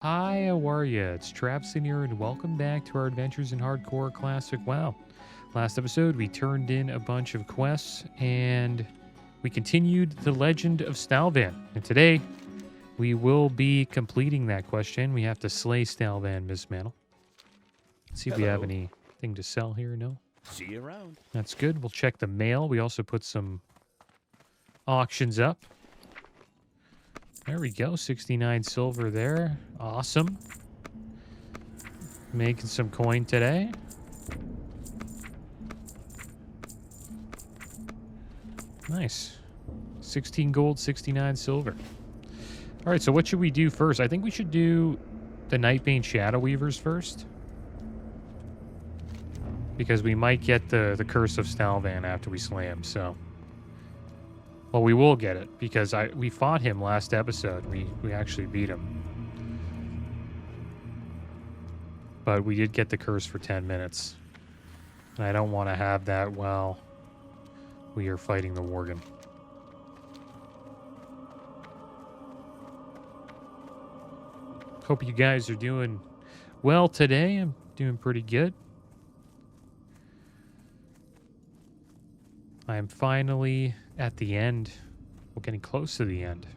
Hi, how are you? It's Traviseen here, and welcome back to our Adventures in Hardcore Classic WoW. Last episode, we turned in a bunch of quests, and we continued the Legend of Stalvan. And today, we will be completing that question. We have to slay Stalvan Mismantle. Let's see if we have anything to sell here. No? See you around. That's good. We'll check the mail. We also put some auctions up. There we go. 69 silver there. Awesome. Making some coin today. Nice. 16 gold, 69 silver. All right, so what should we do first? I think we should do the Nightbane Shadow Weavers first. Because we might get the Curse of Stalvan after we slay him, so... Well, we will get it, because we fought him last episode. We actually beat him. But we did get the curse for 10 minutes. And I don't want to have that while we are fighting the Worgen. Hope you guys are doing well today. I'm doing pretty good. I am finally at the end, well, getting close to the end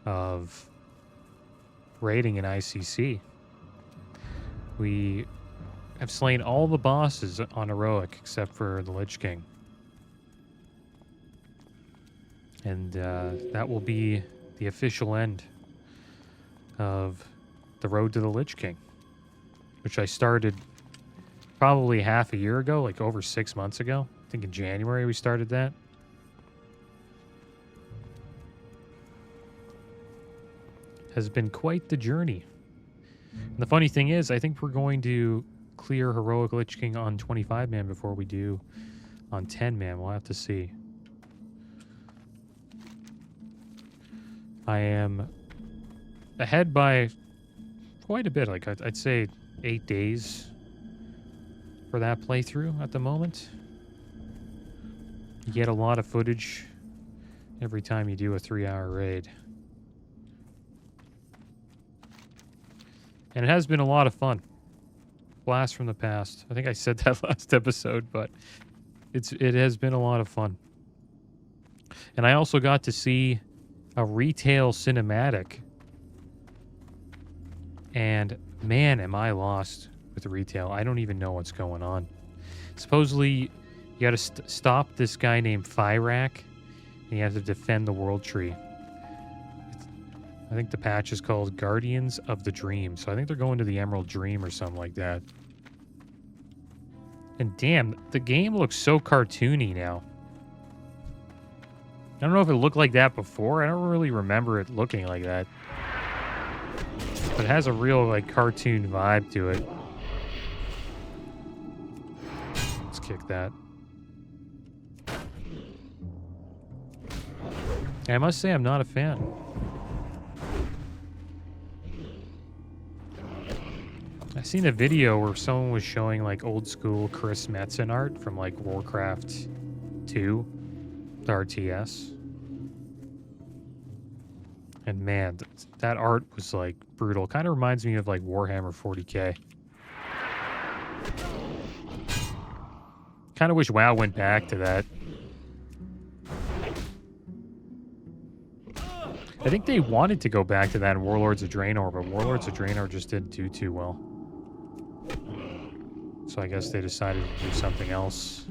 of raiding in ICC. We have slain all the bosses on heroic except for the Lich King. And that will be the official end of the road to the Lich King, which I started probably half a year ago, like over 6 months ago. I think in January we started that. Has been quite the journey. And the funny thing is, I think we're going to clear Heroic Lich King on 25-man before we do on 10-man. We'll have to see. I am ahead by quite a bit. Like I'd say 8 days for that playthrough at the moment. You get a lot of footage every time you do a 3-hour raid. And it has been a lot of fun. Blast from the past. I think I said that last episode, but it has been a lot of fun. And I also got to see a retail cinematic. And man, am I lost with retail. I don't even know what's going on. Supposedly, you got to stop this guy named Fyrak, and you have to defend the World Tree. I think the patch is called Guardians of the Dream. So I think they're going to the Emerald Dream or something like that. And damn, the game looks so cartoony now. I don't know if it looked like that before. I don't really remember it looking like that. But it has a real, like, cartoon vibe to it. Let's kick that. I must say I'm not a fan. I seen a video where someone was showing like old school Chris Metzen art from like Warcraft 2, the RTS. And man, that art was like brutal. Kind of reminds me of like Warhammer 40k. Kind of wish WoW went back to that. I think they wanted to go back to that in Warlords of Draenor, but Warlords of Draenor just didn't do too well. So I guess they decided to do something else.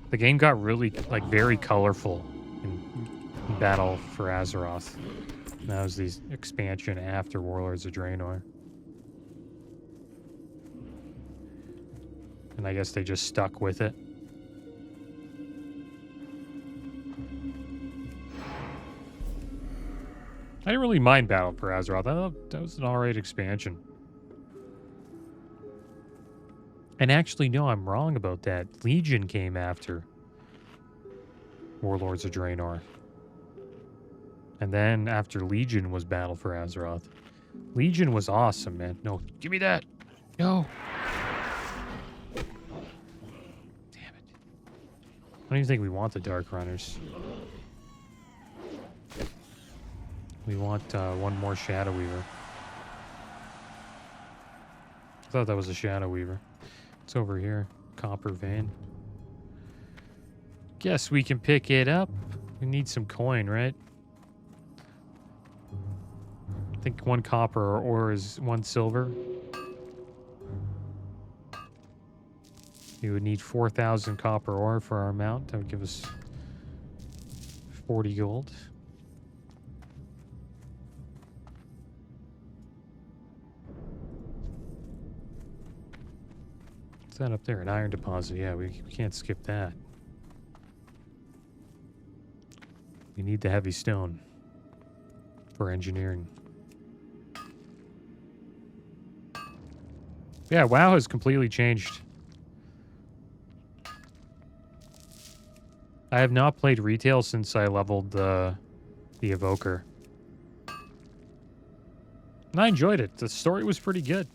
The game got really, like, very colorful in Battle for Azeroth. And that was the expansion after Warlords of Draenor. And I guess they just stuck with it. I didn't really mind Battle for Azeroth. I thought that was an alright expansion. And actually, no, I'm wrong about that. Legion came after Warlords of Draenor. And then after Legion was Battle for Azeroth. Legion was awesome, man. No, give me that. No. Damn it. I don't even think we want the Dark Runners. We want one more Shadow Weaver. I thought that was a Shadow Weaver. It's over here. Copper vein. Guess we can pick it up. We need some coin, right? I think 1 copper or is 1 silver. We would need 4,000 copper ore for our mount. That would give us 40 gold. What's that up there? An iron deposit. Yeah, we can't skip that. We need the heavy stone for engineering. Yeah, WoW has completely changed. I have not played retail since I leveled the Evoker. And I enjoyed it. The story was pretty good.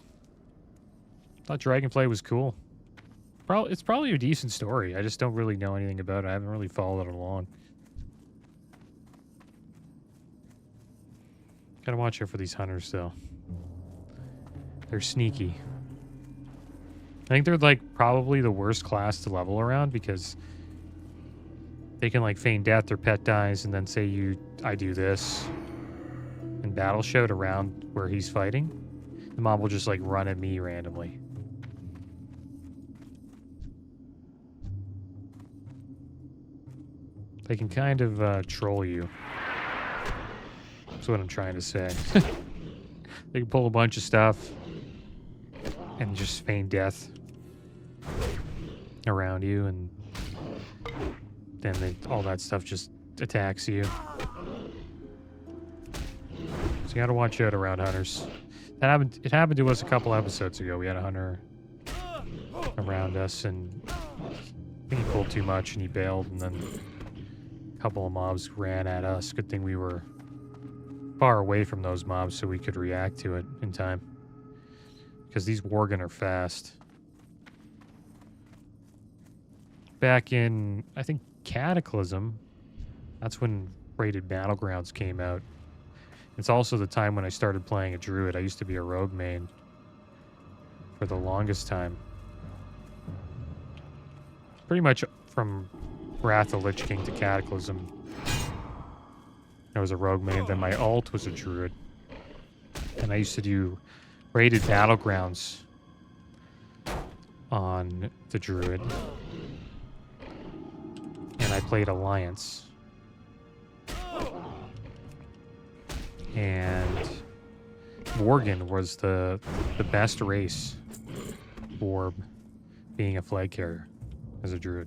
Thought Dragonflight was cool. It's probably a decent story. I just don't really know anything about it. I haven't really followed it along. Gotta watch out for these hunters, though. They're sneaky. I think they're, like, probably the worst class to level around because they can, like, feign death or pet dies and then say I do this and battle shout around where he's fighting. The mob will just, like, run at me randomly. They can kind of troll you. That's what I'm trying to say. They can pull a bunch of stuff and just feign death around you, and then all that stuff just attacks you. So you gotta watch out around hunters. It happened to us a couple episodes ago. We had a hunter around us, and I think he pulled too much and he bailed, and then a couple of mobs ran at us. Good thing we were far away from those mobs so we could react to it in time. Because these Worgen are fast. Back in, I think, Cataclysm, that's when Rated Battlegrounds came out. It's also the time when I started playing a druid. I used to be a rogue main for the longest time. Pretty much from Wrath of Lich King to Cataclysm, I was a rogue main. Then my alt was a druid. And I used to do Rated Battlegrounds on the druid. And I played Alliance. And Worgen was the best race for being a flag carrier as a druid.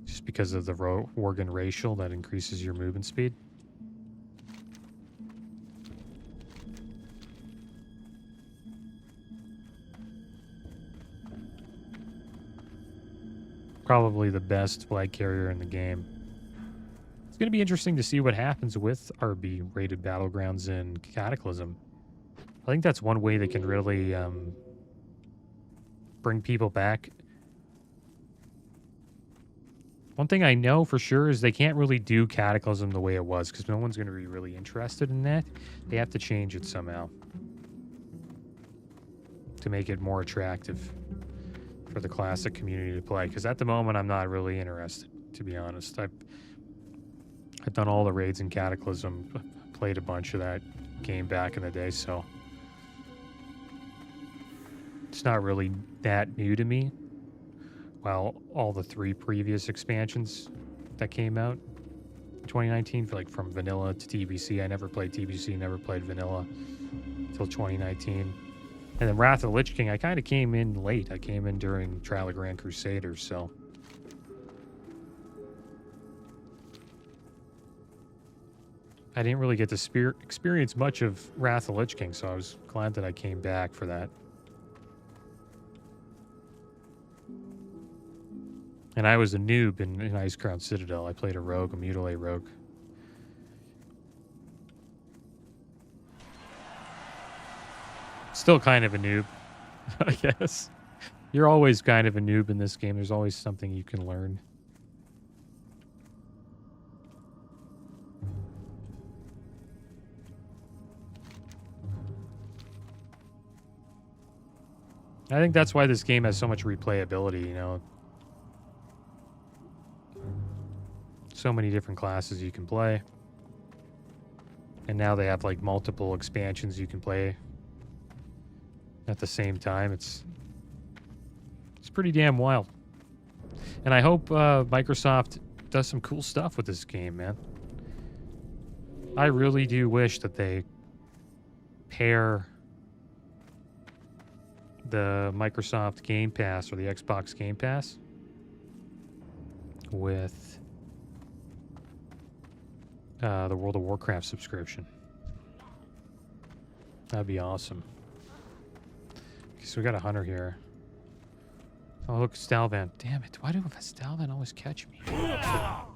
Just because of the Worgen racial that increases your movement speed. Probably the best flag carrier in the game. It's going to be interesting to see what happens with RB Rated Battlegrounds in Cataclysm. I think that's one way they can really bring people back. One thing I know for sure is they can't really do Cataclysm the way it was because no one's going to be really interested in that. They have to change it somehow to make it more attractive for the classic community to play, because at the moment I'm not really interested, to be honest. I've done all the raids in Cataclysm, played a bunch of that game back in the day, so it's not really that new to me. While all the 3 previous expansions that came out in 2019, like from vanilla to TBC, I never played TBC, never played vanilla until 2019. And then Wrath of the Lich King, I kind of came in late. I came in during Trial of Grand Crusaders, so. I didn't really get to experience much of Wrath of the Lich King, so I was glad that I came back for that. And I was a noob in Icecrown Citadel. I played a rogue, a Mutilate rogue. Still kind of a noob, I guess. You're always kind of a noob in this game. There's always something you can learn. I think that's why this game has so much replayability, you know. So many different classes you can play. And now they have like multiple expansions you can play at the same time. It's pretty damn wild. And I hope Microsoft does some cool stuff with this game, man. I really do wish that they pair the Microsoft Game Pass or the Xbox Game Pass with the World of Warcraft subscription. That'd be awesome. Okay, so we got a hunter here. Oh, look, Stalvan. Damn it. Why do Stalvan always catch me? Oh,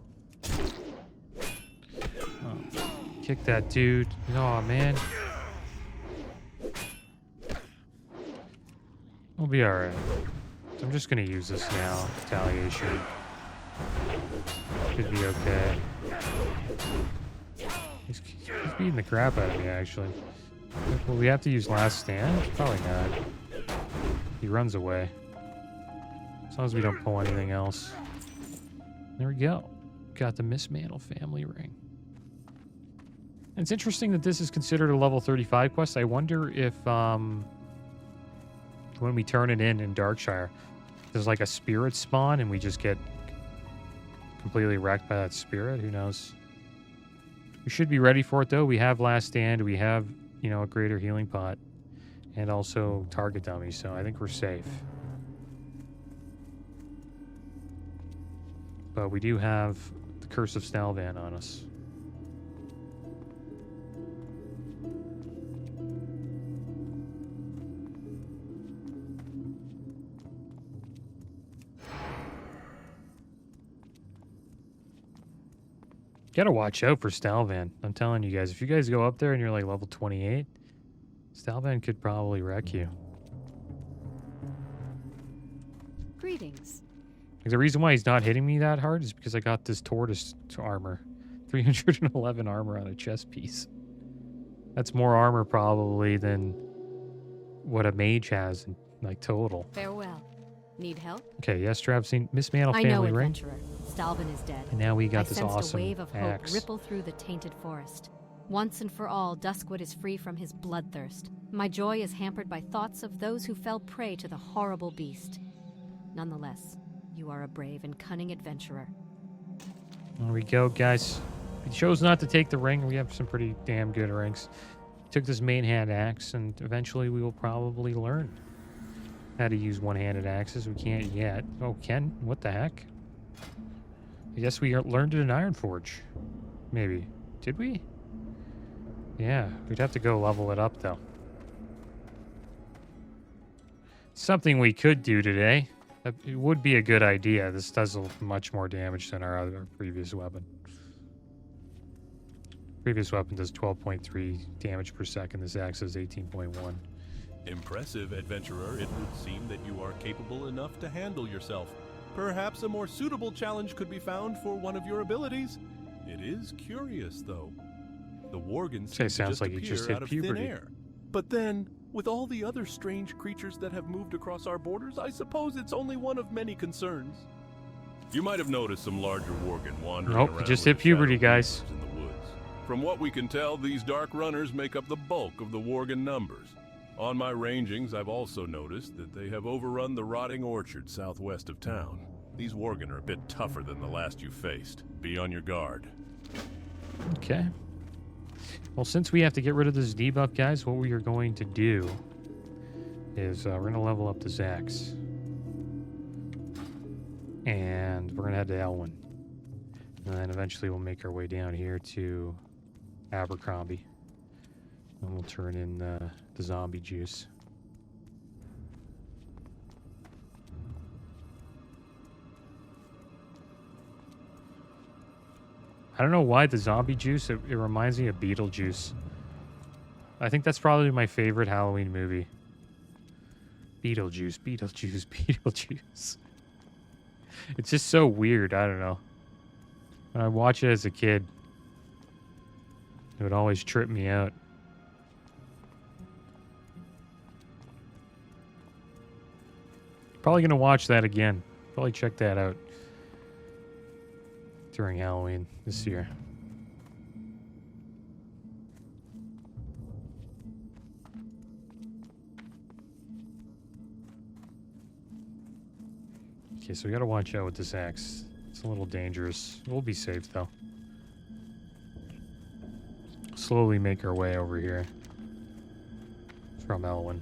kick that dude. Oh, man. We'll be alright. So I'm just going to use this now. Retaliation. Should be okay. He's beating the crap out of me, actually. Will we have to use last stand? Probably not. He runs away. As long as we don't pull anything else. There we go. Got the Mismantle family ring. And it's interesting that this is considered a level 35 quest. I wonder if when we turn it in Darkshire, there's like a spirit spawn and we just get completely wrecked by that spirit. Who knows? We should be ready for it, though. We have last stand. We have, you know, a greater healing pot. And also target dummy, so I think we're safe. But we do have the Curse of Stalvan on us. Gotta watch out for Stalvan. I'm telling you guys, if you guys go up there and you're like level 28, Stalvan could probably wreck you. Greetings. Like, the reason why he's not hitting me that hard is because I got this tortoise armor. 311 armor on a chest piece. That's more armor probably than what a mage has in like total. Farewell. Need help? Okay, yes, Traviseen. Mismantle I know, family ring. adventurer. Stalvan is dead. And now we got this sensed awesome a wave of axe. hope ripple through the tainted forest. Once and for all, Duskwood is free from his bloodthirst. My joy is hampered by thoughts of those who fell prey to the horrible beast. Nonetheless, you are a brave and cunning adventurer. There we go, guys. We chose not to take the ring. We have some pretty damn good rings. Took this main hand axe, and eventually we will probably learn how to use one-handed axes. We can't yet. Oh, Ken, what the heck? I guess we learned it in Ironforge. Maybe. Did we? Yeah, we'd have to go level it up, though. Something we could do today. It would be a good idea. This does much more damage than our other previous weapon. Previous weapon does 12.3 damage per second. This axe does 18.1. Impressive, adventurer. It would seem that you are capable enough to handle yourself. Perhaps a more suitable challenge could be found for one of your abilities. It is curious, though. The Worgen seem to sounds just like you just appear hit out of thin puberty. air. But then, with all the other strange creatures that have moved across our borders, I suppose it's only one of many concerns. You might have noticed some larger Worgen wandering Nope, around you just with hit the puberty, shadow guys. creatures in the woods. From what we can tell, these dark runners make up the bulk of the Worgen numbers. On my rangings, I've also noticed that they have overrun the rotting orchard southwest of town. These Worgen are a bit tougher than the last you faced. Be on your guard. Okay. Well, since we have to get rid of this debuff, guys, what we are going to do is we're going to level up this axe. And we're going to head to Elwyn. And then eventually we'll make our way down here to Abercrombie. And we'll turn in the zombie juice. I don't know why the zombie juice, it reminds me of Beetlejuice. I think that's probably my favorite Halloween movie. Beetlejuice, Beetlejuice, Beetlejuice. It's just so weird. I don't know. When I watched it as a kid, it would always trip me out. Probably going to watch that again. Probably check that out during Halloween this year. Okay, so we got to watch out with this axe. It's a little dangerous. We'll be safe, though. Slowly make our way over here from Elwyn.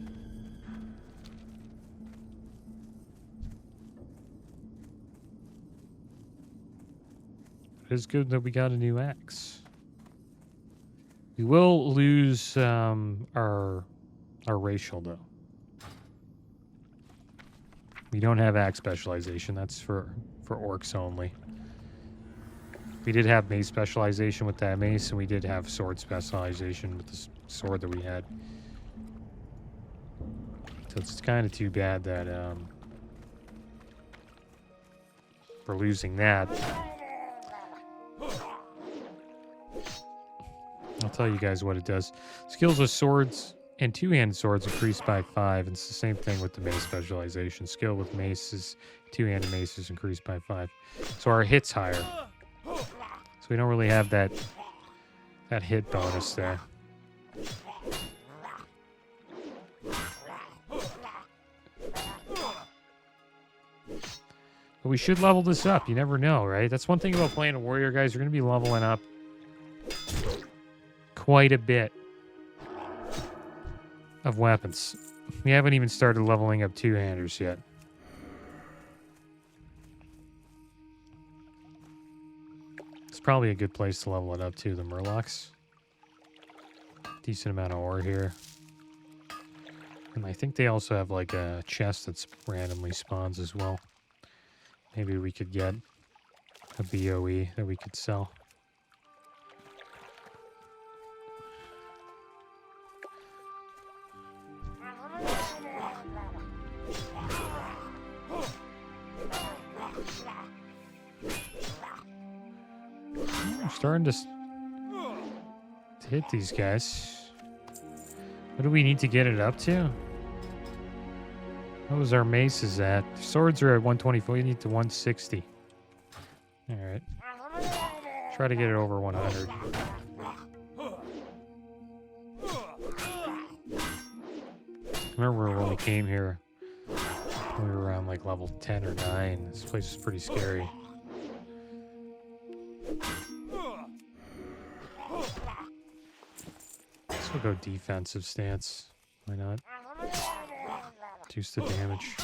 It is good that we got a new axe. We will lose our racial, though. We don't have axe specialization. That's for orcs only. We did have mace specialization with that mace, and we did have sword specialization with the sword that we had. So it's kind of too bad that we're losing that. I'll tell you guys what it does. Skills with swords and two-handed swords increased by 5. And it's the same thing with the mace specialization. Skill with maces, two-handed maces increased by 5. So our hit's higher. So we don't really have that hit bonus there. But we should level this up. You never know, right? That's one thing about playing a warrior, guys. You're going to be leveling up quite a bit of weapons. We haven't even started leveling up two-handers yet. It's probably a good place to level it up too, the Murlocs. Decent amount of ore here. And I think they also have like a chest that's randomly spawns as well. Maybe we could get a BOE that we could sell. I'm starting to hit these guys. What do we need to get it up to? What was our maces at? Swords are at 124. We need to 160. Alright. Try to get it over 100. Remember when we came here, we were around like level 10 or 9. This place is pretty scary. Let's go defensive stance. Why not? Reduce the damage.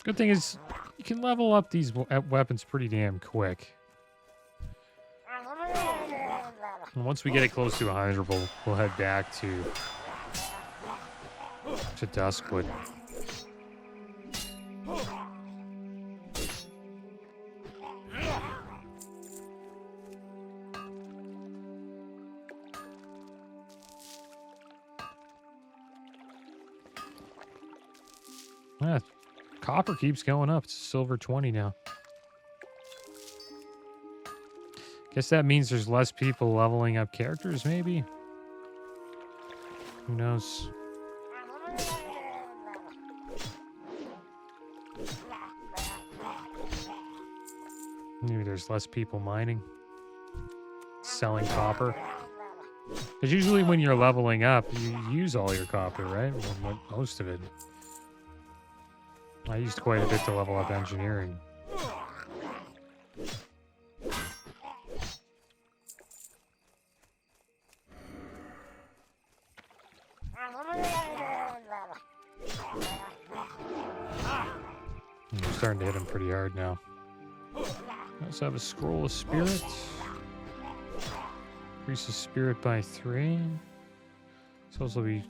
Good thing is, you can level up these weapons pretty damn quick. And once we get it close to 100, we'll head back to Duskwood. Yeah, copper keeps going up. It's silver 20 now. Guess that means there's less people leveling up characters, maybe? Who knows? Maybe there's less people mining. Selling copper. Because usually when you're leveling up, you use all your copper, right? Well, most of it. I used quite a bit to level up engineering. I'm starting to hit him pretty hard now. I also have a scroll of spirit. Increases spirit by 3. So also we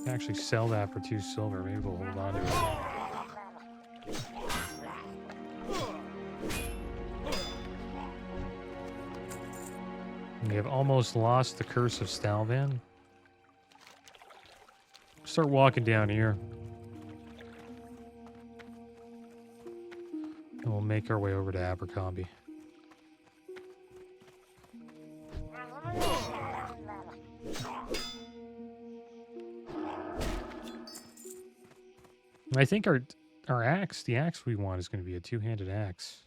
actually sell that for 2 silver. Maybe we'll hold on to it. We have almost lost the Curse of Stalvan. Start walking down here. And we'll make our way over to Abercrombie. I think our axe, the axe we want, is going to be a two-handed axe.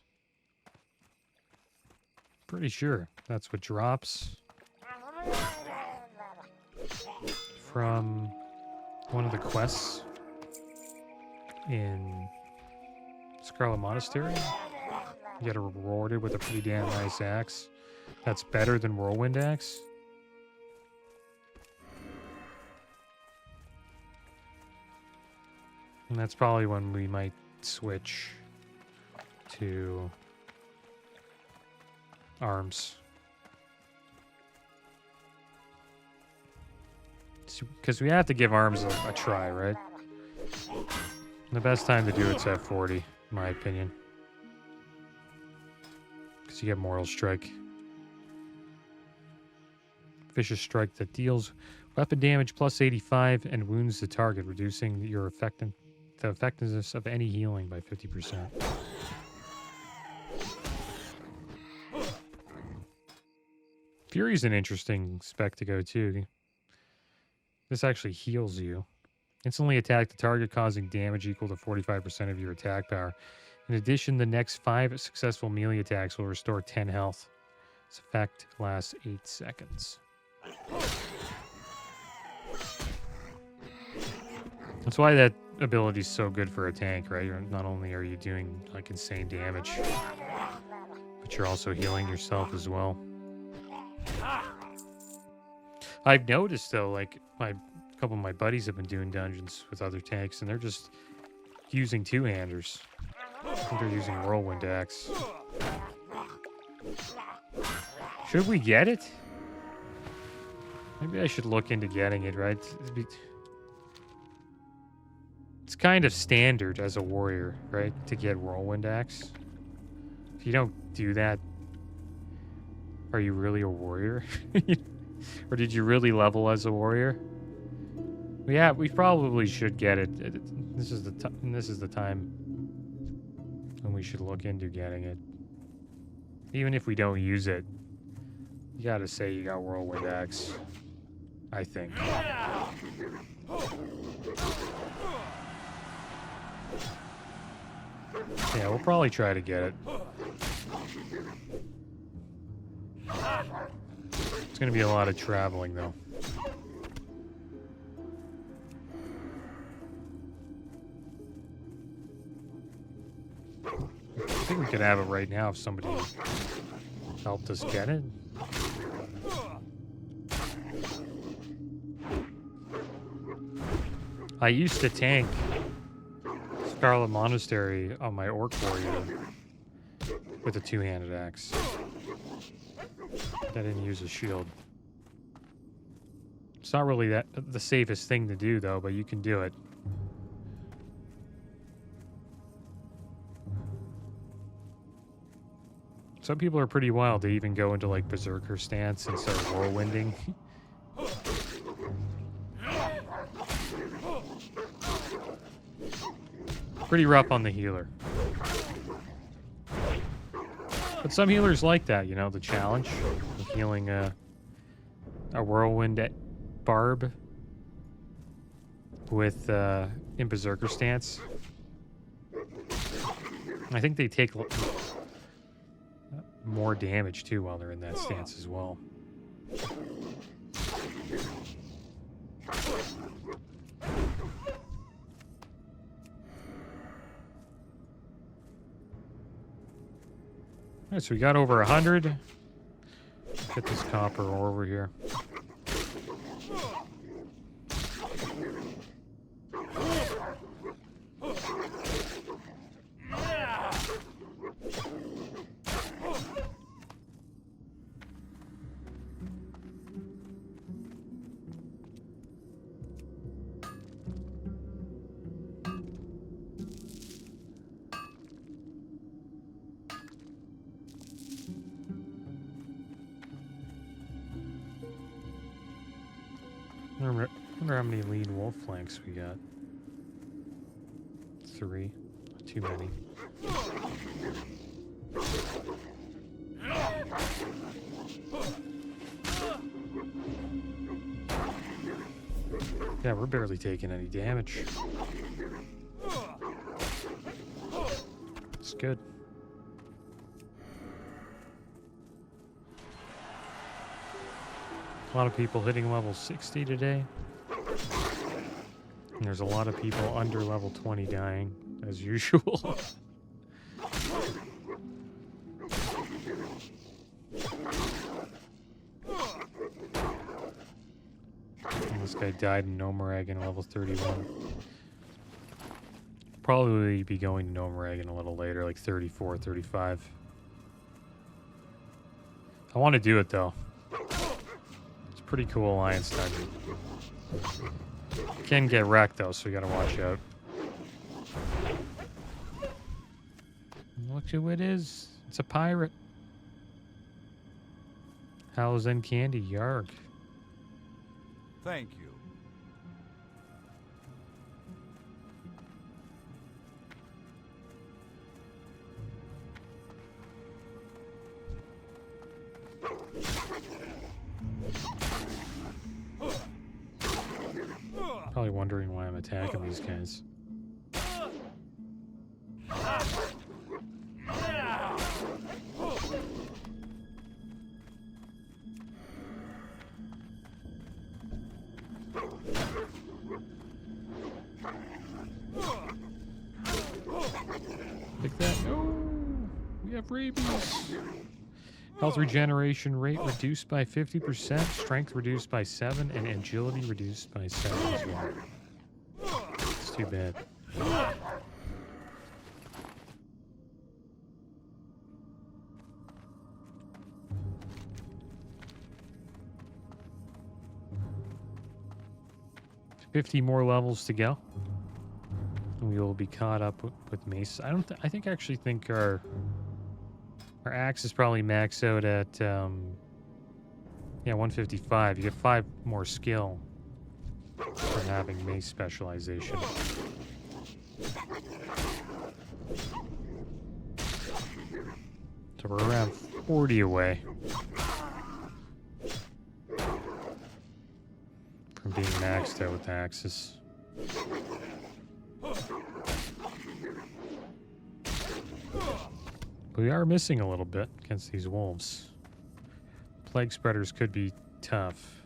Pretty sure that's what drops from one of the quests in Scarlet Monastery. You get rewarded with a pretty damn nice axe. That's better than Whirlwind Axe. And that's probably when we might switch to arms. Because we have to give arms a try, right? The best time to do it's at 40, in my opinion. Because you get Moral Strike. Vicious Strike that deals weapon damage plus 85 and wounds the target, reducing your the effectiveness of any healing by 50%. Fury's an interesting spec to go too. This actually heals you. Instantly attack the target, causing damage equal to 45% of your attack power. In addition, the next 5 successful melee attacks will restore 10 health. This effect lasts 8 seconds. That's why that ability is so good for a tank, right? Not only are you doing like insane damage, but you're also healing yourself as well. I've noticed though, like a couple of my buddies have been doing dungeons with other tanks, and they're just using two-handers. I think they're using Whirlwind Axe. Should we get it? Maybe I should look into getting it, right? It's kind of standard as a warrior, right? To get Whirlwind Axe. If you don't do that, are you really a warrior? Or did you really level as a warrior? Yeah, we probably should get it. This is the time when we should look into getting it. Even if we don't use it, you gotta say you got Whirlwind Axe. I think. Yeah, we'll probably try to get it. It's gonna be a lot of traveling, though. I think we could have it right now if somebody helped us get it. I used to tank Scarlet Monastery on my Orc Warrior with a two-handed axe. I didn't use a shield. It's not really the safest thing to do, though, but you can do it. Some people are pretty wild. They even go into, like, Berserker stance and start whirlwinding. Pretty rough on the healer. But some healers like that, you know, the challenge of healing a whirlwind barb with in Berserker stance. I think they take more damage too while they're in that stance as well. All right, so we got over 100. Get this copper ore over here. I wonder how many lean wolf flanks we got. 3. Not too many. Yeah, we're barely taking any damage. good. A lot of people hitting level 60 today. And there's a lot of people under level 20 dying, as usual. And this guy died in Gnomerag in level 31. Probably be going to Gnomerag in a little later, like 34, 35. I want to do it, though. It's a pretty cool alliance dungeon. Can get wrecked, though, so you gotta watch out. Look who it is. It's a pirate. How's in candy? Yarg. Thank you. Probably wondering why I'm attacking these guys. Take that. No! We have rabies. Health regeneration rate reduced by 50%, strength reduced by 7, and agility reduced by 7 as well. It's too bad. $50 more levels to go. We will be caught up with Mace. I actually think our axe is probably maxed out at, yeah, 155. You get 5 more skill for having mace specialization. So we're around 40 away from being maxed out with axes. We are missing a little bit against these wolves. Plague spreaders could be tough.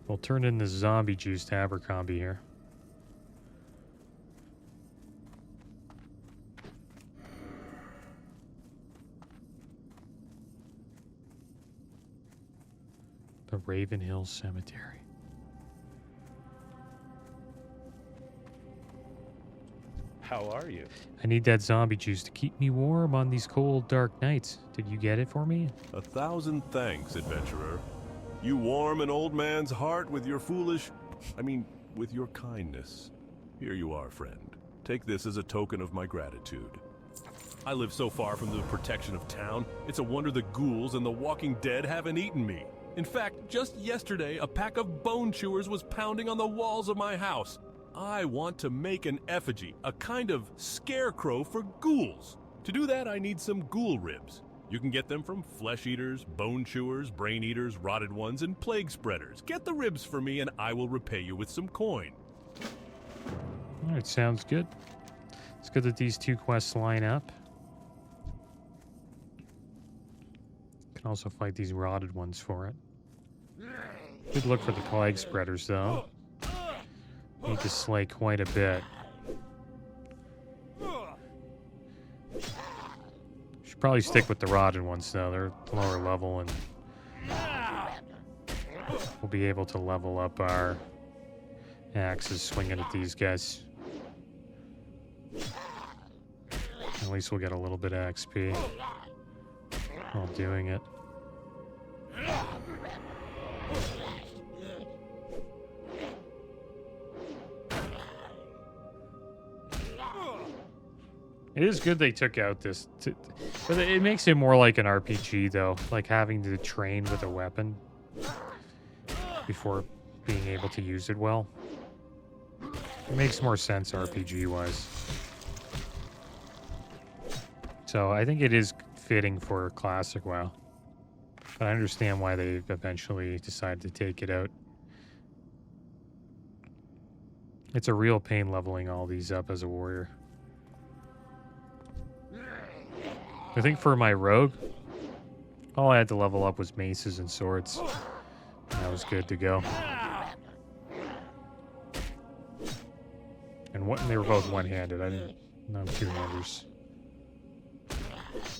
We'll turn in the zombie juiced Abercrombie here. The Ravenhill Cemetery. How are you? I need that zombie juice to keep me warm on these cold, dark nights. Did you get it for me? 1,000 thanks, adventurer. You warm an old man's heart with your with your kindness. Here you are, friend. Take this as a token of my gratitude. I live so far from the protection of town, it's a wonder the ghouls and the walking dead haven't eaten me. In fact, just yesterday, a pack of bone chewers was pounding on the walls of my house. I want to make an effigy, a kind of scarecrow for ghouls. To do that, I need some ghoul ribs. You can get them from flesh eaters, bone chewers, brain eaters, rotted ones, and plague spreaders. Get the ribs for me and I will repay you with some coin. All right, sounds good. It's good that these two quests line up. Can also fight these rotted ones for it. Good look for the plague spreaders, though. Need to slay quite a bit. Should probably stick with the rotted ones, though. They're lower level, and we'll be able to level up our axes swinging at these guys. At least we'll get a little bit of XP while doing it. It is good they took out this, but it makes it more like an RPG, though, like having to train with a weapon before being able to use it well. It makes more sense RPG-wise. So I think it is fitting for Classic WoW. But I understand why they eventually decided to take it out. It's a real pain leveling all these up as a warrior. I think for my rogue, all I had to level up was maces and swords. And that was good to go. And they were both one-handed. I didn't know two-handers.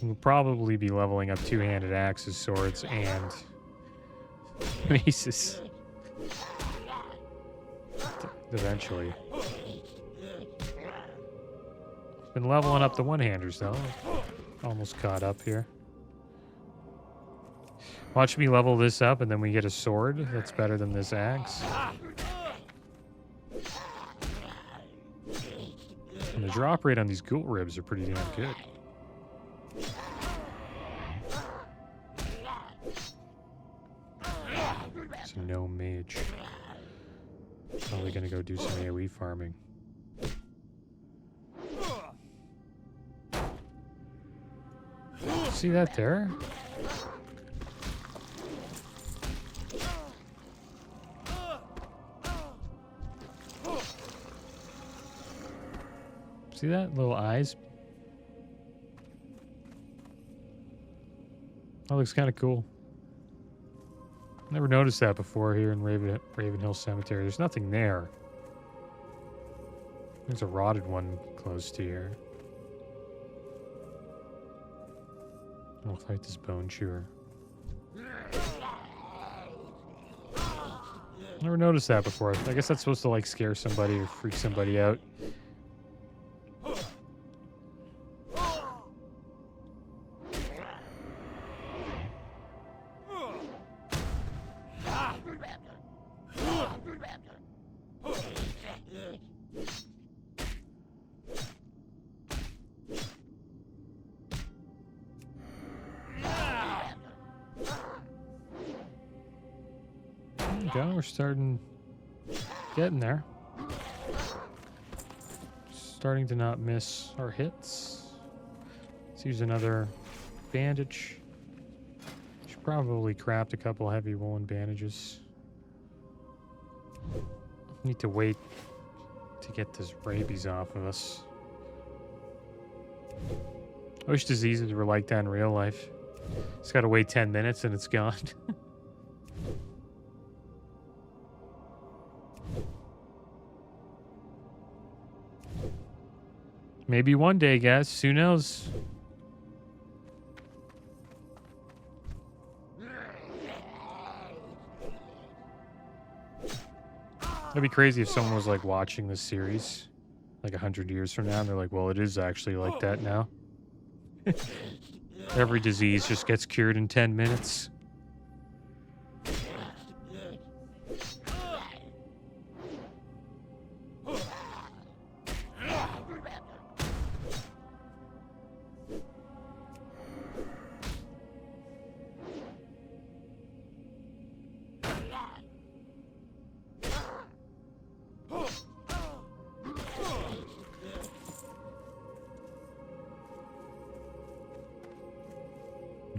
We'll probably be leveling up two-handed axes, swords, and maces. Eventually. Been leveling up the one-handers, though. Almost caught up here. Watch me level this up, and then we get a sword that's better than this axe. And the drop rate on these ghoul ribs are pretty damn good. It's a no mage. Probably gonna go do some AoE farming. See that there? See that? Little eyes? That looks kind of cool. Never noticed that before here in Raven Hill Cemetery. There's nothing there. There's a rotted one close to here. I'll fight this bone chewer. Never noticed that before. I guess that's supposed to like scare somebody or freak somebody out. We're getting there. Starting to not miss our hits. Let's use another bandage. Should probably craft a couple heavy woolen bandages. Need to wait to get this rabies off of us. I wish diseases were like that in real life. Just gotta wait 10 minutes and it's gone. Maybe one day, guys. Who knows? It'd be crazy if someone was like watching this series like 100 years from now and they're like, well, it is actually like that now. Every disease just gets cured in 10 minutes.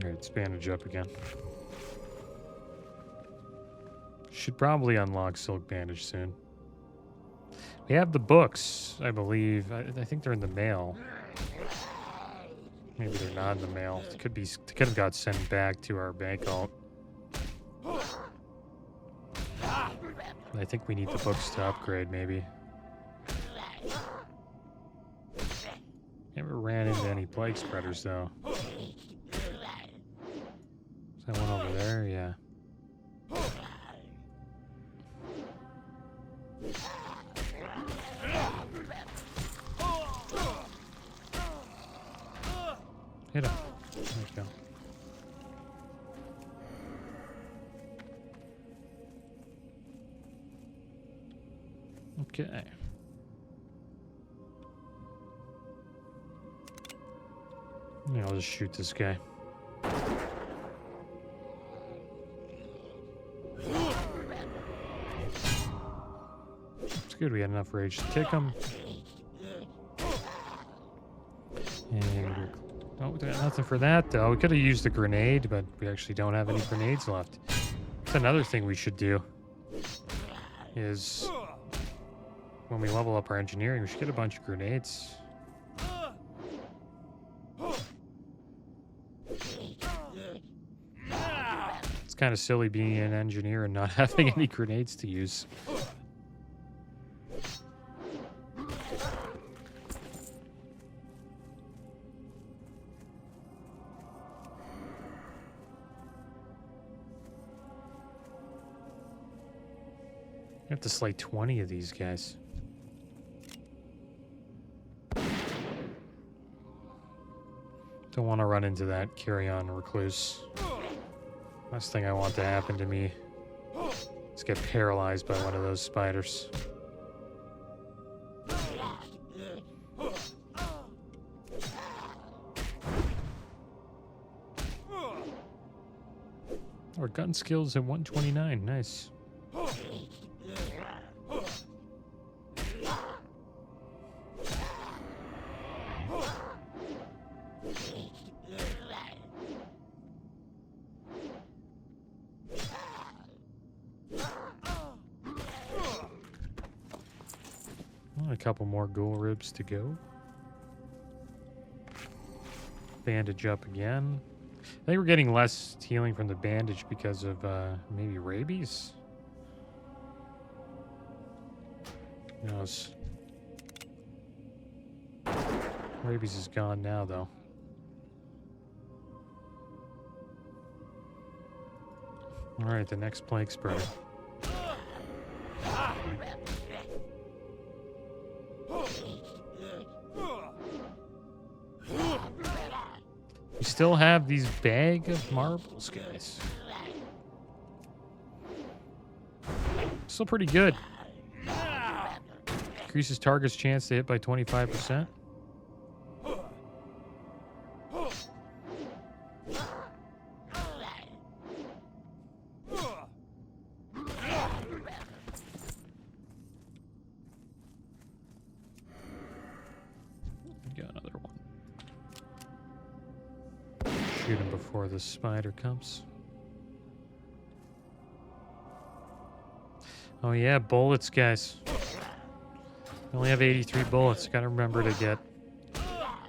Alright, bandage up again. Should probably unlock Silk Bandage soon. We have the books, I believe. I think they're in the mail. Maybe they're not in the mail. They could have got sent back to our bank alt. I think we need the books to upgrade, maybe. Never ran into any plague spreaders, though. Is that one over there? Yeah. Hit him. There you go. Okay. Yeah, I'll just shoot this guy. It's good we had enough rage to kick him. And oh, we got nothing for that though. We could have used a grenade, but we actually don't have any grenades left. That's another thing we should do. Is when we level up our engineering, we should get a bunch of grenades. It's kind of silly being an engineer and not having any grenades to use. You have to slay 20 of these guys. Don't want to run into that carry-on recluse. Last thing I want to happen to me is get paralyzed by one of those spiders. Our gun skills at 129. Nice. A couple more ghoul ribs to go. Bandage up again. I think we're getting less healing from the bandage because of maybe rabies. Who knows? Rabies is gone now, though. All right, the next plague spreader. We still have these bag of marbles, guys. Still pretty good. Increases target's chance to hit by 25%. Shoot him before the spider comes. Oh yeah, bullets, guys. I only have 83 bullets. Gotta remember to get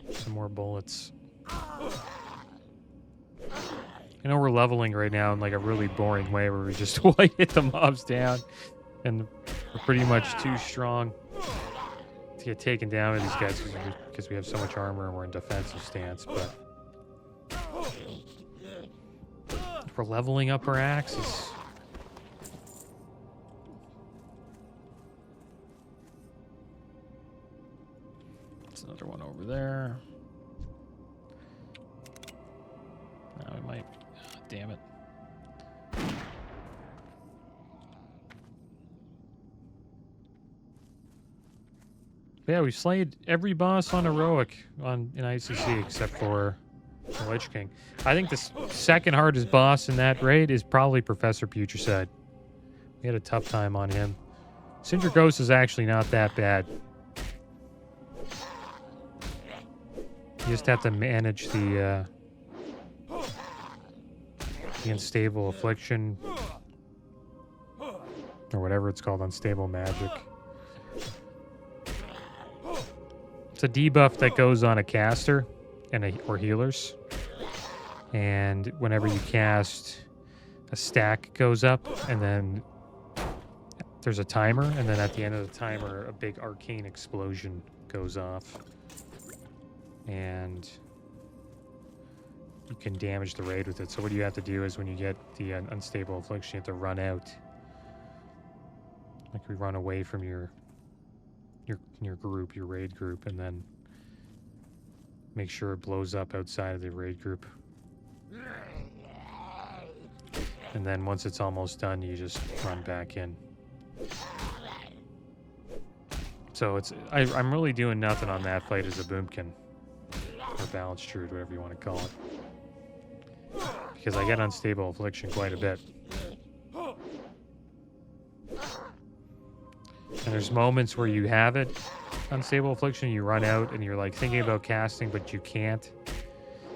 some more bullets. I know we're leveling right now in like a really boring way where we just hit the mobs down and we're pretty much too strong to get taken down by these guys because we have so much armor and we're in defensive stance, but we're leveling up our axes. There's another one over there. Now we might. Damn it. Yeah, we slayed every boss on heroic in ICC except for the Lich King. I think the second hardest boss in that raid is probably Professor Putricide. We had a tough time on him. Cinder Ghost is actually not that bad. You just have to manage the unstable affliction or whatever it's called, unstable magic. It's a debuff that goes on a caster and or healers, and whenever you cast, a stack goes up, and then there's a timer, and then at the end of the timer, a big arcane explosion goes off, and you can damage the raid with it. So what you have to do is when you get the unstable affliction, you have to run out. Like we run away from your group, your raid group, and then make sure it blows up outside of the raid group. And then once it's almost done, you just run back in. So I'm really doing nothing on that fight as a boomkin. Or balanced druid, whatever you want to call it. Because I get unstable affliction quite a bit. And there's moments where you have it, unstable affliction, you run out and you're like thinking about casting, but you can't.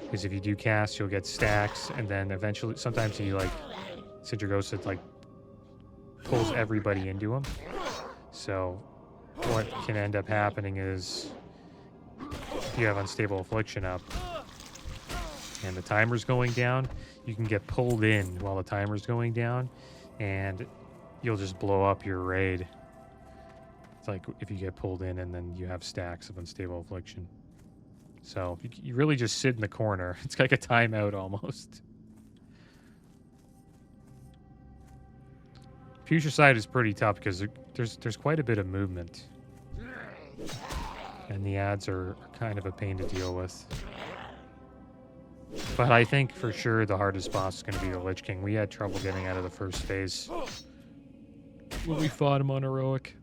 Because if you do cast, you'll get stacks, and then eventually, sometimes he like, Cinder Ghost like pulls everybody into him. So what can end up happening is if you have Unstable Affliction up and the timer's going down, you can get pulled in while the timer's going down, and you'll just blow up your raid. It's like if you get pulled in and then you have stacks of Unstable Affliction. So you really just sit in the corner. It's like a timeout almost. Future side is pretty tough because there's quite a bit of movement. And the ads are kind of a pain to deal with. But I think for sure the hardest boss is going to be the Lich King. We had trouble getting out of the first phase when we fought him on heroic.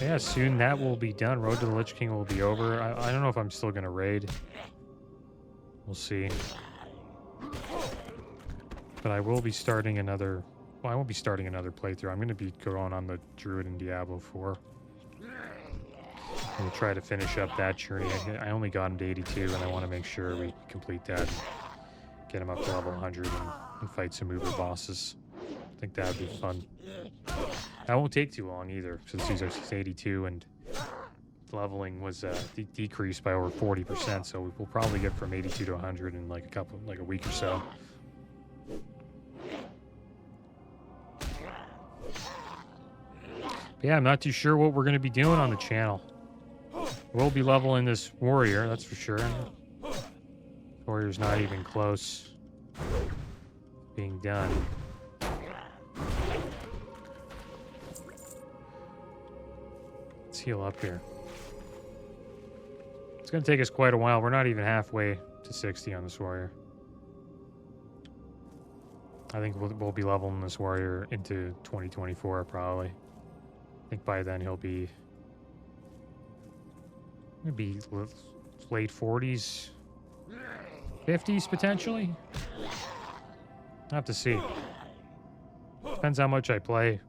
Yeah, soon that will be done. Road to the Lich King will be over. I don't know if I'm still going to raid. We'll see. But I will be starting another... Well, I won't be starting another playthrough. I'm going to be going on the Druid in Diablo 4. I'm going to try to finish up that journey. I only got him to 82, and I want to make sure we complete that and get him up to level 100 and fight some Uber bosses. I think that would be fun. That won't take too long either, since he's 82 and leveling was decreased by over 40%. So we'll probably get from 82 to 100 in like a week or so. But yeah, I'm not too sure what we're going to be doing on the channel. We'll be leveling this warrior, that's for sure. Warrior's not even close being done. Let's heal up here. It's going to take us quite a while. We're not even halfway to 60 on this warrior. I think we'll be leveling this warrior into 2024 probably. I think by then he'll be maybe late 40s, 50s potentially. I'll have to see. Depends how much I play.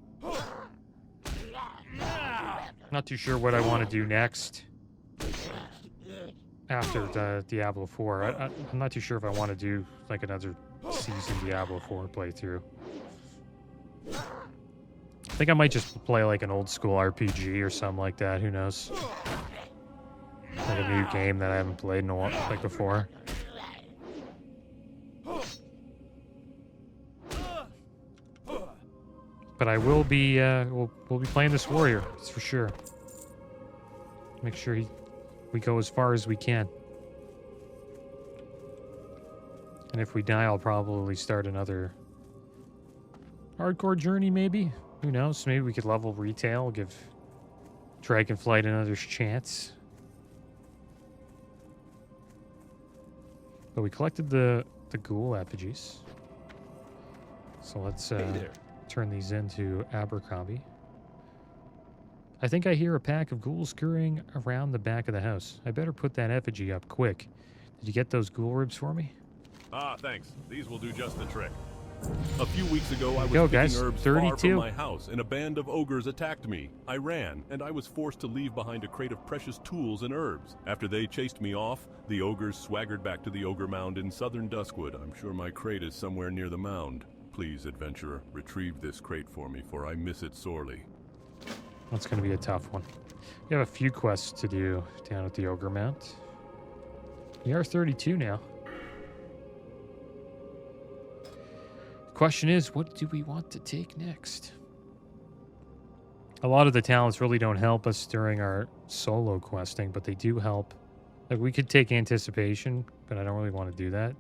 Not too sure what I want to do next after the Diablo 4. I'm not too sure if I want to do like another season Diablo 4 playthrough. I think I might just play like an old school RPG or something like that. Who knows? Like a new game that I haven't played in a while, like before. But I will be, we'll be playing this warrior, that's for sure. Make sure we go as far as we can. And if we die, I'll probably start another hardcore journey, maybe. Who knows? Maybe we could level retail, give Dragonflight another chance. But we collected the ghoul effigies. So let's turn these into Abercrombie. I think I hear a pack of ghouls scurrying around the back of the house. I better put that effigy up quick. Did you get those ghoul ribs for me? Ah, thanks. These will do just the trick. A few weeks ago, I was picking herbs 32. far from my house, and a band of ogres attacked me. I ran, and I was forced to leave behind a crate of precious tools and herbs. After they chased me off, the ogres swaggered back to the ogre mound in southern Duskwood. I'm sure my crate is somewhere near the mound. Please, adventurer, retrieve this crate for me, for I miss it sorely. That's going to be a tough one. We have a few quests to do down at the ogre mount. We are 32 now. Question is, what do we want to take next? A lot of the talents really don't help us during our solo questing, but they do help. Like, we could take Anticipation, but I don't really want to do that.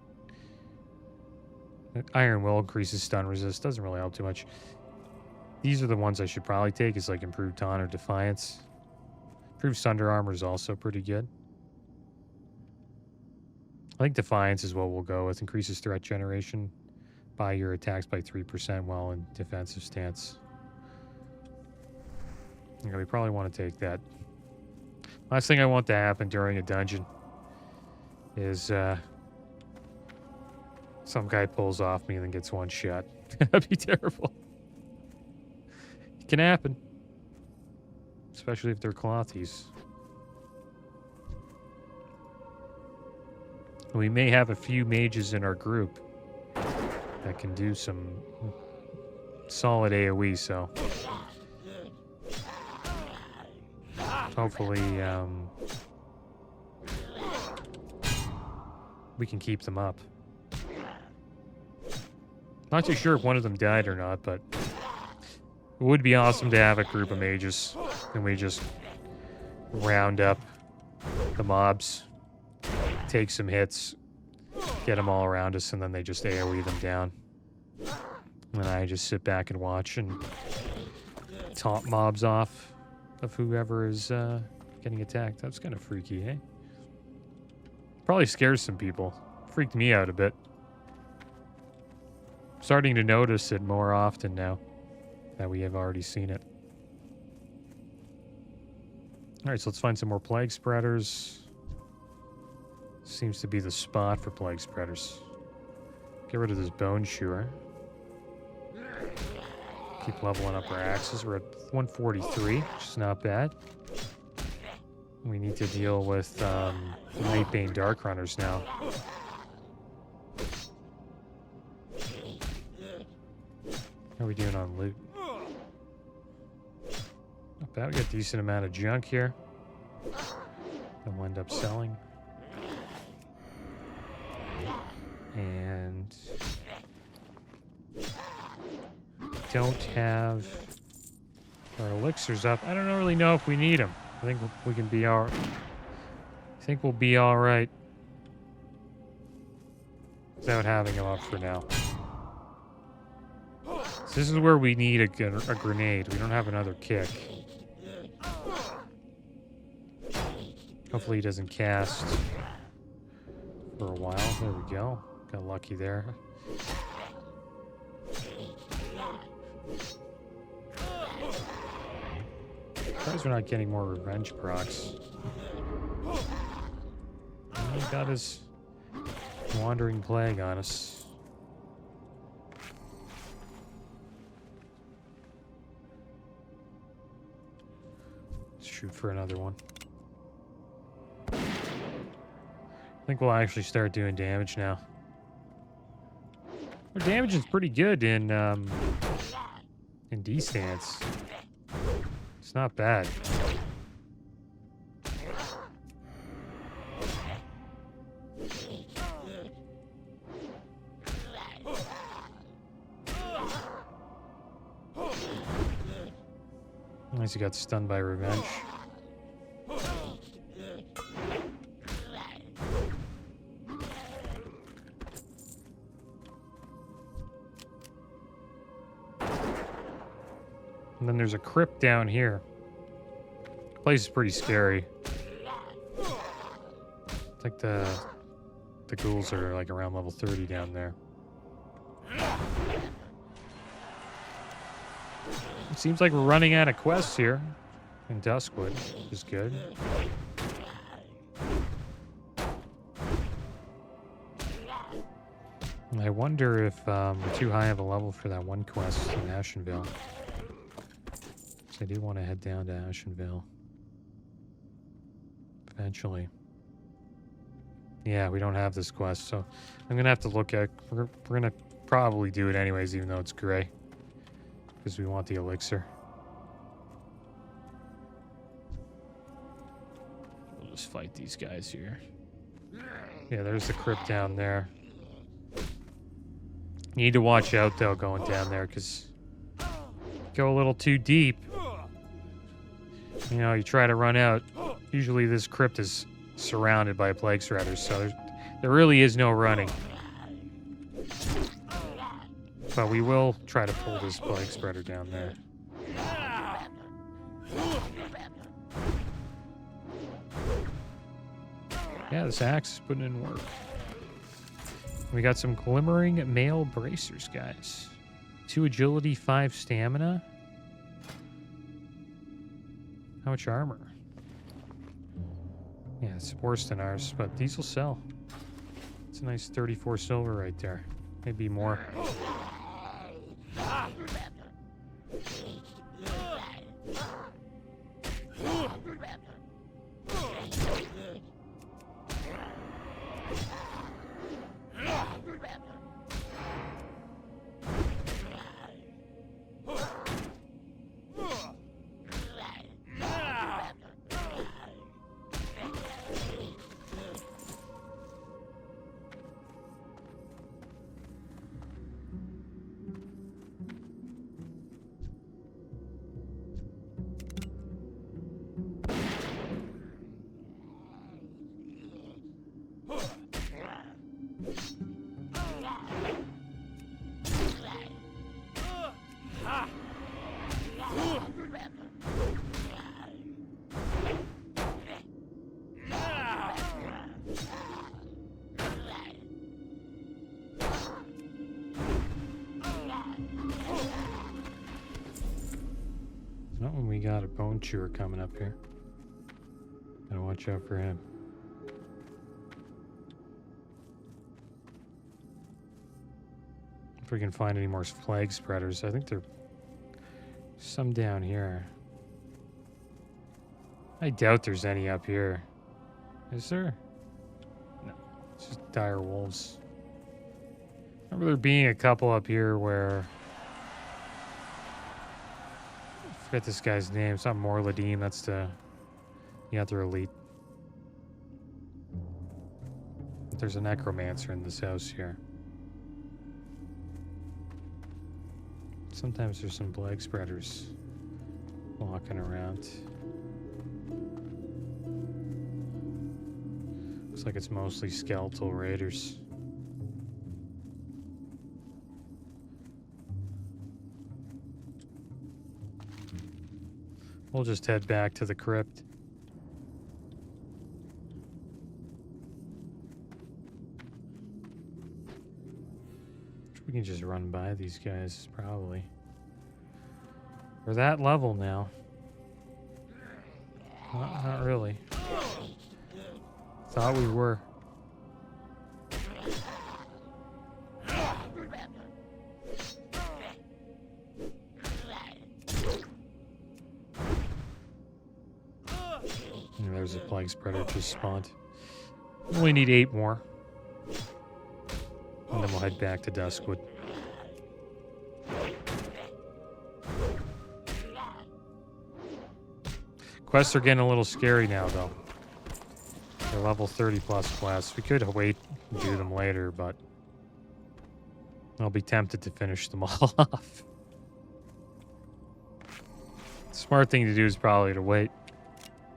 Iron Will increases stun resist. Doesn't really help too much. These are the ones I should probably take, is like Improved Taunt or Defiance. Improved Sunder Armor is also pretty good. I think Defiance is what we'll go with. Increases threat generation by your attacks by 3% while in defensive stance. Yeah, we probably want to take that. Last thing I want to happen during a dungeon is some guy pulls off me and then gets one shot. That'd be terrible. It can happen. Especially if they're clothies. We may have a few mages in our group that can do some solid AoE, so hopefully we can keep them up. Not too sure if one of them died or not, but it would be awesome to have a group of mages and we just round up the mobs, take some hits, get them all around us, and then they just AoE them down. And I just sit back and watch and top mobs off of whoever is getting attacked. That's kind of freaky, eh? Probably scares some people. Freaked me out a bit. Starting to notice it more often now that we have already seen it. Alright, so let's find some more plague spreaders. Seems to be the spot for plague spreaders. Get rid of this bone chewer. Keep leveling up our axes. We're at 143, which is not bad. We need to deal with Night Bane Dark Runners now. How are we doing on loot? Not bad. We got a decent amount of junk here that we'll end up selling. And don't have our elixirs up. I don't really know if we need them. I think we can be all. I think we'll be all right without having them up for now. So this is where we need a grenade. We don't have another kick. Hopefully he doesn't cast for a while. There we go. Got lucky there. Surprised we're not getting more revenge procs. He got his wandering plague on us. Let's shoot for another one. I think we'll actually start doing damage now. Our damage is pretty good in D-stance. It's not bad. Unless he got stunned by revenge. And then there's a crypt down here. The place is pretty scary. It's like the ghouls are like around level 30 down there. It seems like we're running out of quests here in Duskwood, which is good. I wonder if we're too high of a level for that one quest in Ashenvale. So I do want to head down to Ashenvale eventually. Yeah, we don't have this quest, so I'm gonna have to look at. We're gonna probably do it anyways, even though it's gray, because we want the elixir. We'll just fight these guys here. Yeah, there's the crypt down there. Need to watch out though going down there, because go a little too deep. You know, you try to run out. Usually this crypt is surrounded by plague spreaders, so there really is no running. But we will try to pull this plague spreader down there. Yeah, this axe is putting in work. We got some glimmering mail bracers, guys. 2 agility, 5 stamina. How much armor? Yeah, it's worse than ours, but these will sell. It's a nice 34 silver right there. Maybe more. when we got a bone chewer coming up here. Gotta watch out for him. If we can find any more flag spreaders. I think there's some down here. I doubt there's any up here. Is there? No. It's just dire wolves. Remember there being a couple up here where... I forget this guy's name. It's not Morladim. That's the other elite. But there's a necromancer in this house here. Sometimes there's some flag spreaders walking around. Looks like it's mostly skeletal raiders. We'll just head back to the crypt. We can just run by these guys, probably. We're that level now. Not really. Thought we were. And there's a plague spreader just spawned. We only need 8 more. And then we'll head back to Duskwood. Quests are getting a little scary now, though. They're level 30 plus quests. We could wait and do them later, but I'll be tempted to finish them all off. The smart thing to do is probably to wait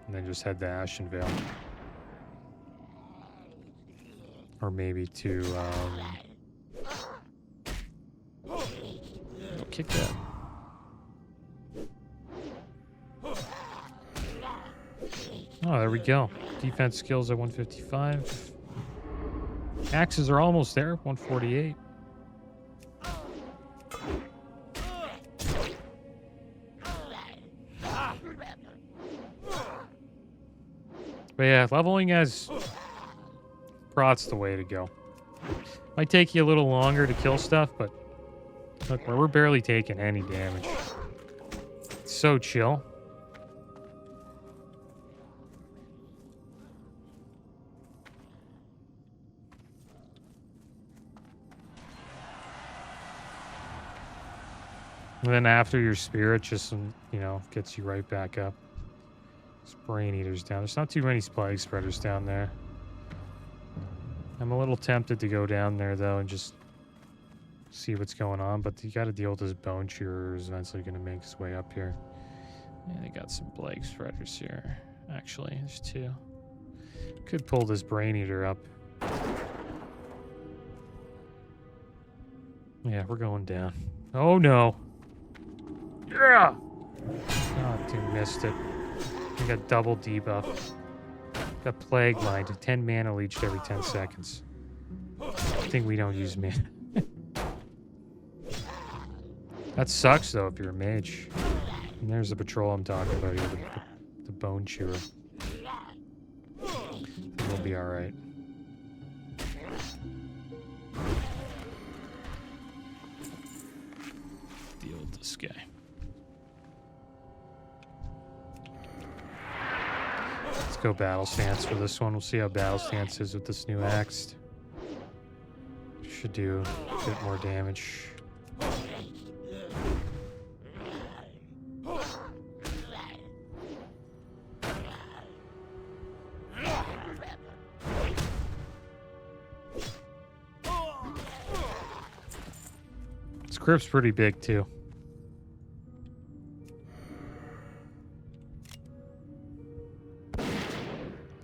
and then just head to Ashenvale. Or maybe to, oh, kick that. Oh, there we go. Defense skills at 155. Axes are almost there, 148. But yeah, leveling as Prot's the way to go. Might take you a little longer to kill stuff, but look, we're barely taking any damage. It's so chill. And then after your spirit just, you know, gets you right back up. There's brain eaters down. There's not too many plague spreaders down there. I'm a little tempted to go down there, though, and just see what's going on. But you got to deal with this bone chewer who's eventually going to make his way up here. And they got some plague spreaders here. Actually, there's 2. Could pull this brain eater up. Yeah, we're going down. Oh, no. Yeah! Oh, dude, missed it. We got double debuff. Got Plague Mind, 10 mana leached every 10 seconds. I think we don't use mana. That sucks, though, if you're a mage. And there's the patrol I'm talking about here, the bone chewer. We'll be alright. Deal with this guy. Let's go battle stance for this one. We'll see how battle stance is with this new axe. Should do a bit more damage. This crypt's pretty big too.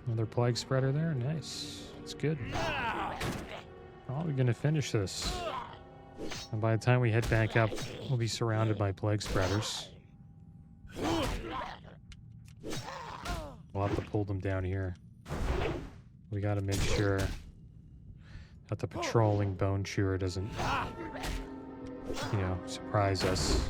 Another plague spreader there. Nice. That's good. Probably going to finish this. And by the time we head back up, we'll be surrounded by plague spreaders. We'll have to pull them down here. We got to make sure that the patrolling bone chewer doesn't, you know, surprise us.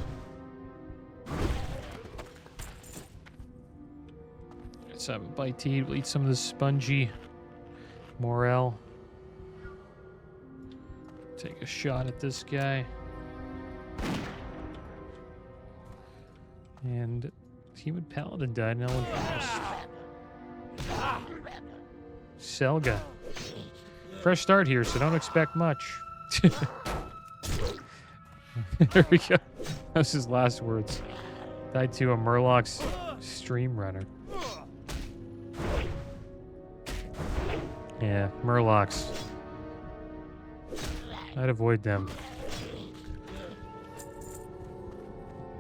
Let's have a bite to eat. We'll eat some of this spongy morel. Take a shot at this guy. And human paladin died. No one passed. Selga. Fresh start here, so don't expect much. There we go. That was his last words. Died to a Murloc's stream runner. Yeah, Murlocs. I'd avoid them.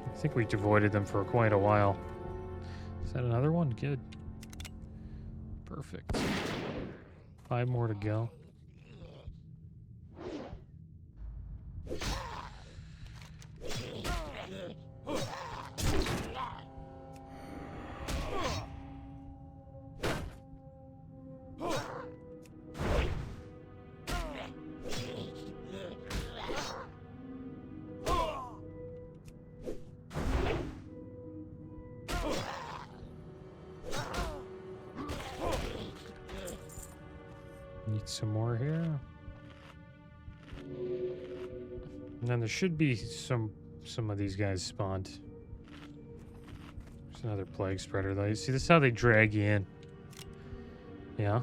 I think we avoided them for quite a while. Is that another one? Good. Perfect. 5 more to go. Need some more here. And then there should be some of these guys spawned. There's another plague spreader though. You see, this is how they drag you in. Yeah.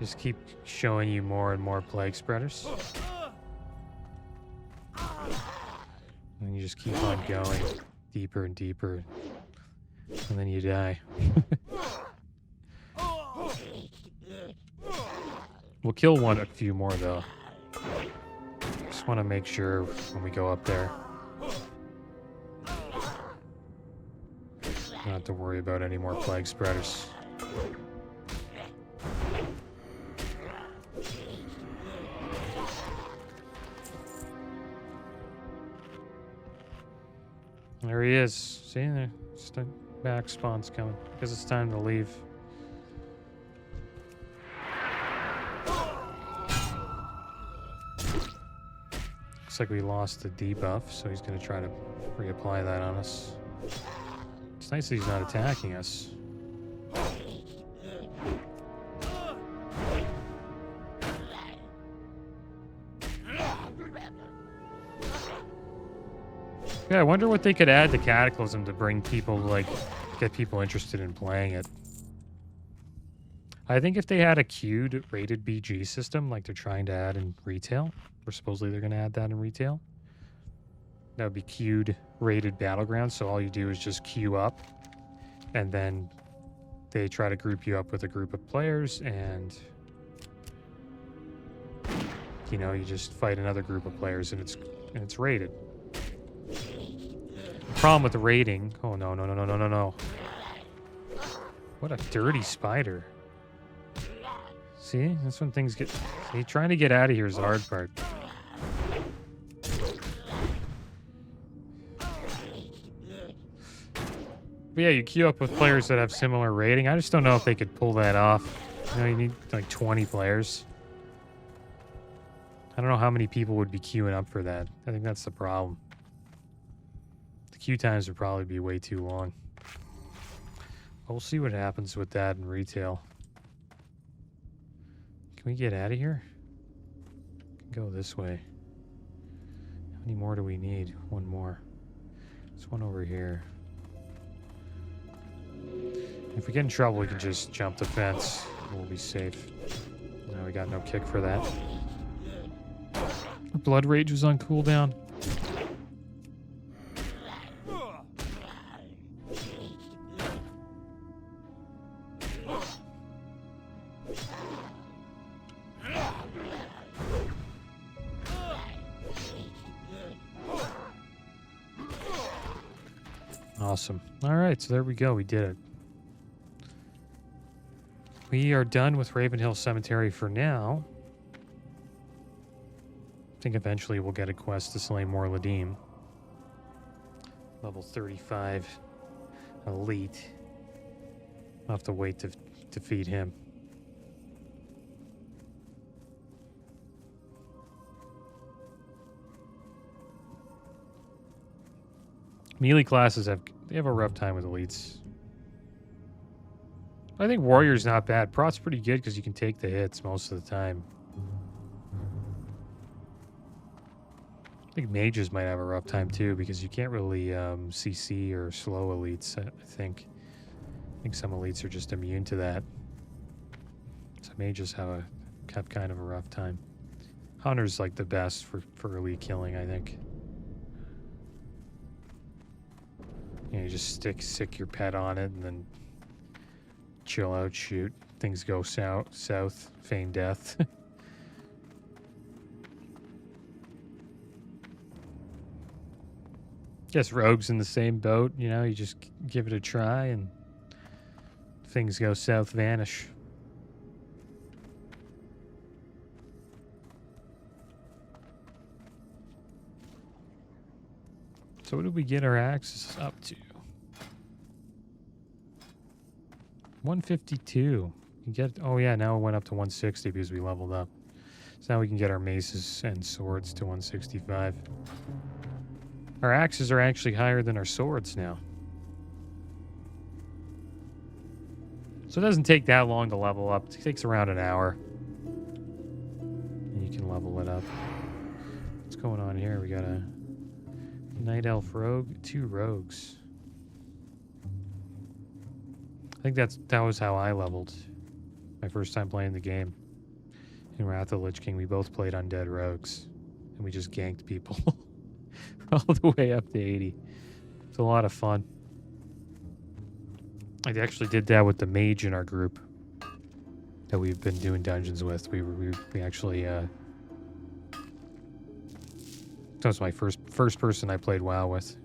Just keep showing you more and more plague spreaders. And you just keep on going deeper and deeper. And then you die. We'll kill a few more though. Just want to make sure when we go up there, not have to worry about any more plague spreaders. There he is. See, there, back spawn's coming because it's time to leave. Looks like we lost the debuff, so he's going to try to reapply that on us. It's nice that he's not attacking us. Yeah, I wonder what they could add to Cataclysm to bring people, like, get people interested in playing it. I think if they had a queued rated BG system, like they're trying to add in retail, or supposedly they're going to add that in retail, that would be queued rated Battlegrounds, so all you do is just queue up, and then they try to group you up with a group of players, and, you know, you just fight another group of players, and it's rated. Problem with the rating. Oh, no. What a dirty spider. See? That's when things get... See, trying to get out of here is the hard part. But yeah, you queue up with players that have similar rating. I just don't know if they could pull that off. You know, you need like 20 players. I don't know how many people would be queuing up for that. I think that's the problem. The queue times would probably be way too long. But we'll see what happens with that in retail. Can we get out of here? Go this way. How many more do we need? One more. There's one over here. If we get in trouble, we can just jump the fence. We'll be safe. No, we got no kick for that. Blood Rage was on cooldown. Awesome. All right, so there we go. We did it. We are done with Ravenhill Cemetery for now. I think eventually we'll get a quest to slay more Ladim. Level 35 elite. I'll have to wait to defeat him. Melee classes have a rough time with elites. I think warrior's not bad. Prot's pretty good because you can take the hits most of the time. I think mages might have a rough time too because you can't really CC or slow elites. I think some elites are just immune to that. So mages have kind of a rough time. Hunter's like the best for elite killing, I think. You know, you just stick your pet on it and then chill out, shoot. Things go south, feign death. Guess rogue's in the same boat, you know, you just give it a try and things go south, vanish. So what did we get our axes up to? 152. You get, oh yeah, now it went up to 160 because we leveled up. So now we can get our maces and swords to 165. Our axes are actually higher than our swords now. So it doesn't take that long to level up. It takes around an hour. And you can level it up. What's going on here? We got a Night Elf Rogue, 2 rogues. I think that was how I leveled my first time playing the game. In Wrath of the Lich King, we both played undead rogues. And we just ganked people all the way up to 80. It's a lot of fun. I actually did that with the mage in our group that we've been doing dungeons with. We actually that was my first person I played WoW with.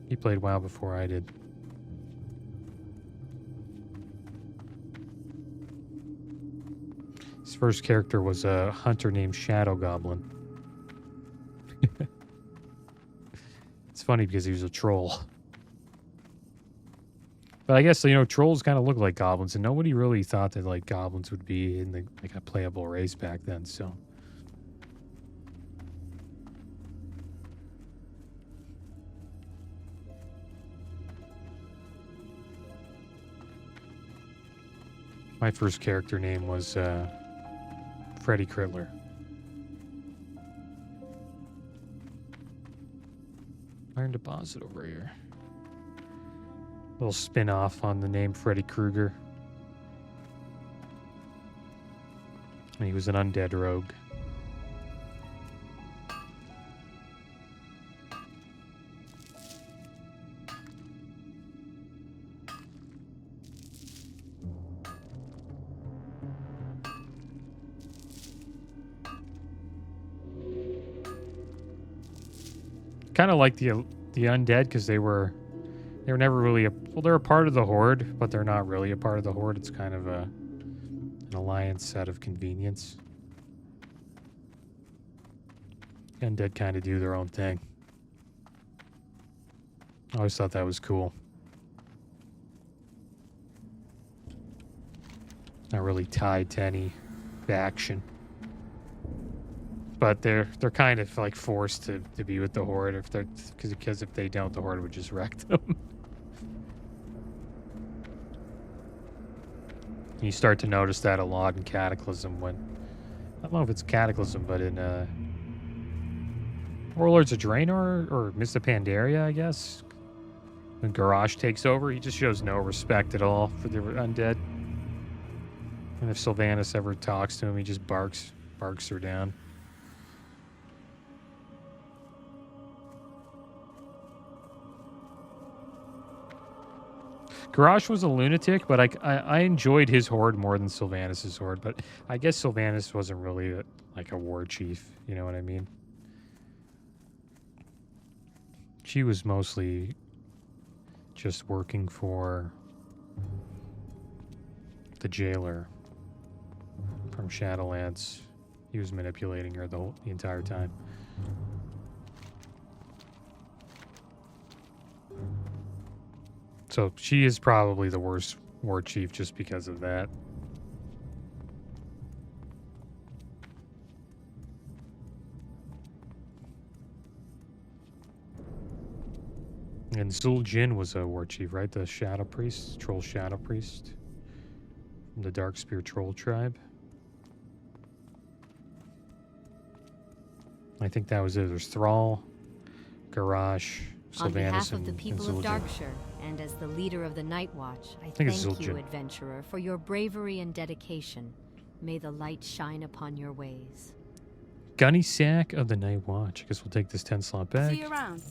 He played WoW before I did. His first character was a hunter named Shadow Goblin. It's funny because he was a troll. But I guess, you know, trolls kind of look like goblins, and nobody really thought that, like, goblins would be in the, like, a playable race back then, so. My first character name was Freddy Crittler. Iron deposit over here. Little spin-off on the name Freddy Krueger. And he was an undead rogue. Kind of like the undead because they were never really they're a part of the Horde, but they're not really a part of the Horde. It's kind of an alliance out of convenience. Undead kind of do their own thing. I always thought that was cool. Not really tied to any faction. But they're kind of like forced to be with the Horde because if they don't, the Horde would just wreck them. You start to notice that a lot in Cataclysm when, I don't know if it's Cataclysm, but in Warlords of Draenor or Mists of Pandaria, I guess. When Garrosh takes over, he just shows no respect at all for the undead. And if Sylvanas ever talks to him, he just barks her down. Garrosh was a lunatic, but I enjoyed his horde more than Sylvanas' horde. But I guess Sylvanas wasn't really like a war chief. You know what I mean? She was mostly just working for the jailer from Shadowlands. He was manipulating her the entire time. So she is probably the worst war chief just because of that. And Zul'jin was a war chief, right? The shadow priest, troll shadow priest. from the Darkspear Troll tribe. I think that was it. There's Thrall, Garrosh, On behalf Sylvanas, of the and people of Zul'jin. Darkshire, and as the leader of the Night Watch, I think it's thank you, Zul'jin. adventurer, for your bravery and dedication. May the light shine upon your ways. Gunny Sack of the Night Watch. I guess we'll take this 10 slot bag. See you around.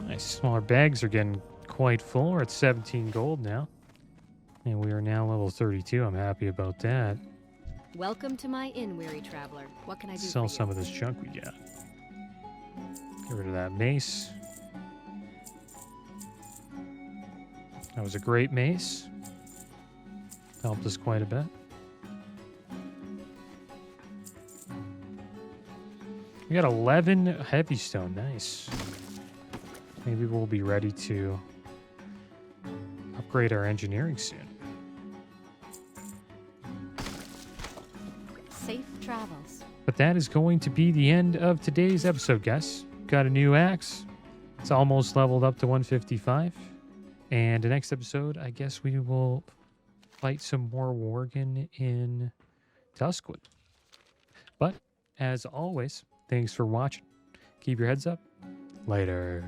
Nice. Smaller bags are getting quite full. We're at 17 gold now. And we are now level 32. I'm happy about that. Welcome to my inn, weary traveler. What can I do Sell for you? some of this junk we got. Get rid of that mace. That was a great mace. Helped us quite a bit. We got 11 heavy stone. Nice. Maybe we'll be ready to upgrade our engineering soon. Safe travels. But that is going to be the end of today's episode, guys. Got a new axe. It's almost leveled up to 155. And the next episode, I guess we will fight some more Worgen in Duskwood. But, as always, thanks for watching. Keep your heads up. Later.